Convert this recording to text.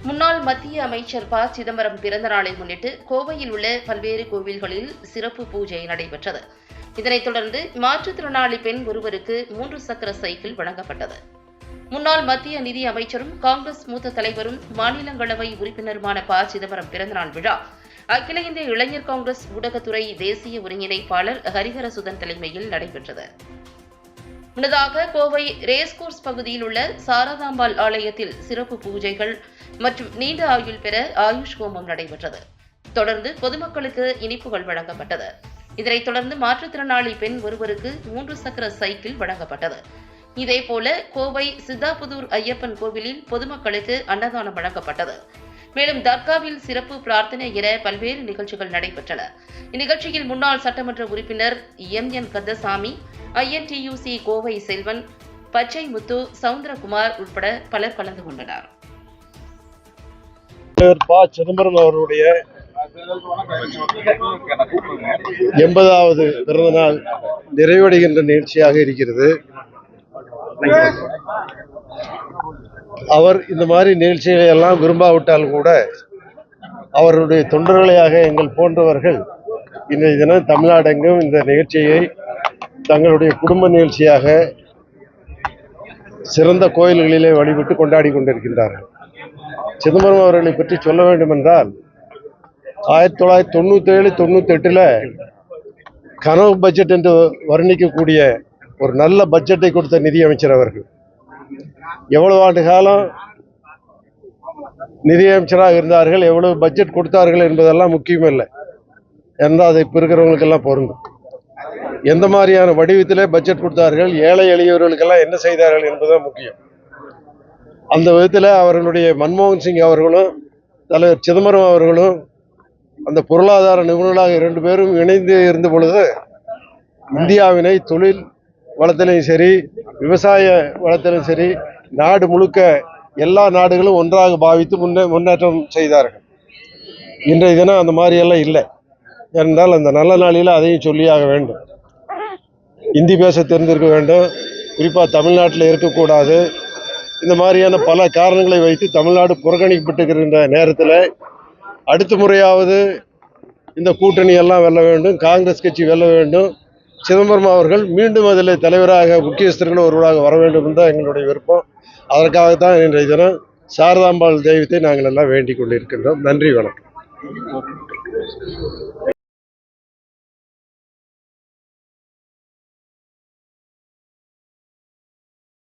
முன்னாள் மத்திய அமைச்சர் ப. சிதம்பரம் பிறந்த நாளை முன்னிட்டு கோவையில் உள்ள பல்வேறு கோவில்களில் சிறப்பு பூஜை நடைபெற்றது. இதனைத் தொடர்ந்து மாற்றுத்திறனாளி பெண் ஒருவருக்கு 3 சக்கர சைக்கிள் வழங்கப்பட்டது. முன்னாள் மத்திய நிதி அமைச்சரும் காங்கிரஸ் மூத்த தலைவரும் மாநிலங்களவை உறுப்பினருமான ப. சிதம்பரம் பிறந்தநாள் விழா அகில இந்திய இளைஞர் காங்கிரஸ் ஊடகத்துறை தேசிய ஒருங்கிணைப்பாளர் ஹரிஹரசுதன் தலைமையில் நடைபெற்றது. முன்னதாக கோவை ரேஸ்கோர்ஸ் பகுதியில் உள்ள சாரதாம்பாள் ஆலயத்தில் சிறப்பு பூஜைகள் மற்றும் நீண்ட ஆயுள் பெற ஆயுஷ் ஹோமம் நடைபெற்றது. தொடர்ந்து பொதுமக்களுக்கு இனிப்புகள் வழங்கப்பட்டது. இதனைத் தொடர்ந்து மாற்றுத்திறனாளி பெண் ஒருவருக்கு 3 சக்கர சைக்கிள் வழங்கப்பட்டது. இதேபோல கோவை சித்தாபுதூர் ஐயப்பன் கோவிலில் பொதுமக்களுக்கு அன்னதானம் வழங்கப்பட்டது. மேலும் தர்காவில் சிறப்பு பிரார்த்தனை என பல்வேறு நிகழ்ச்சிகள் நடைபெற்றன. இந்நிகழ்ச்சியில் முன்னாள் சட்டமன்ற உறுப்பினர் MN கந்தசாமி, INTUC கோவை செல்வன், பச்சை முத்து, சவுந்தரகுமார் உட்பட பலர் கலந்து கொண்டனர். ப. சிதம்பரம் அவருடைய 80வது பிறந்த நாள் நிறைவடைகின்ற நிகழ்ச்சியாக இருக்கிறது. அவர் இந்த மாதிரி நிகழ்ச்சிகளை எல்லாம் விரும்பாவிட்டால் கூட அவருடைய தொண்டர்களையாக எங்கள் போன்றவர்கள் இன்றைய தினம் தமிழ்நாடெங்கும் இந்த நிகழ்ச்சியை தங்களுடைய குடும்ப நிகழ்ச்சியாக சிறந்த கோயில்களிலே வழிபட்டு கொண்டாடி கொண்டிருக்கின்றார்கள். சிதம்பரம் அவர்களை பற்றி சொல்ல வேண்டும் என்றால் 1997-98 கனவு பட்ஜெட் என்று வர்ணிக்கக்கூடிய ஒரு நல்ல பட்ஜெட்டை கொடுத்த நிதியமைச்சர் அவர்கள். எவ்வளவு ஆண்டு காலம் நிதியமைச்சராக இருந்தார்கள், எவ்வளவு பட்ஜெட் கொடுத்தார்கள் என்பதெல்லாம் முக்கியமில்லை, என்றால் அதை இப்போ இருக்கிறவங்களுக்கெல்லாம் பொருந்தும். எந்த மாதிரியான வடிவத்திலே பட்ஜெட் கொடுத்தார்கள், ஏழை எளியவர்களுக்கெல்லாம் என்ன செய்தார்கள் என்பதுதான் முக்கியம். அந்த விதத்தில் அவர்களுடைய மன்மோகன் சிங் அவர்களும் தலைவர் சிதம்பரம் அவர்களும் அந்த பொருளாதார நிபுணர்களாக 2 பேரும் இணைந்து இருந்த பொழுது இந்தியாவினை தொழில் வளத்திலும் சரி, விவசாய வளத்திலும் சரி, நாடு முழுக்க எல்லா நாடுகளும் ஒன்றாக பாவித்து முன்னேற்றம் செய்தார்கள். இன்றைய தினம் அந்த மாதிரியெல்லாம் இல்லை. ஏனென்றால் அந்த நல்ல நாளில் அதையும் சொல்லியாக வேண்டும். இந்தி பேச தெரிந்திருக்க வேண்டும், குறிப்பாக தமிழ்நாட்டில் இருக்கக்கூடாது. இந்த மாதிரியான பல காரணங்களை வைத்து தமிழ்நாடு புறக்கணிக்கப்பட்டிருக்கின்ற நேரத்தில் அடுத்த முறையாவது இந்த கூட்டணி எல்லாம் வெல்ல வேண்டும், காங்கிரஸ் கட்சி வெல்ல வேண்டும், சிதம்பரம் அவர்கள் மீண்டும் அதில் தலைவராக முக்கியஸ்தர்கள் ஒருவராக வர வேண்டும் என்றால் எங்களுடைய விருப்பம். அதற்காகத்தான் இன்றைய தினம் சாரதாம்பாள் தெய்வத்தை நாங்கள் எல்லாம் வேண்டிக் கொண்டிருக்கின்றோம். நன்றி, வணக்கம்.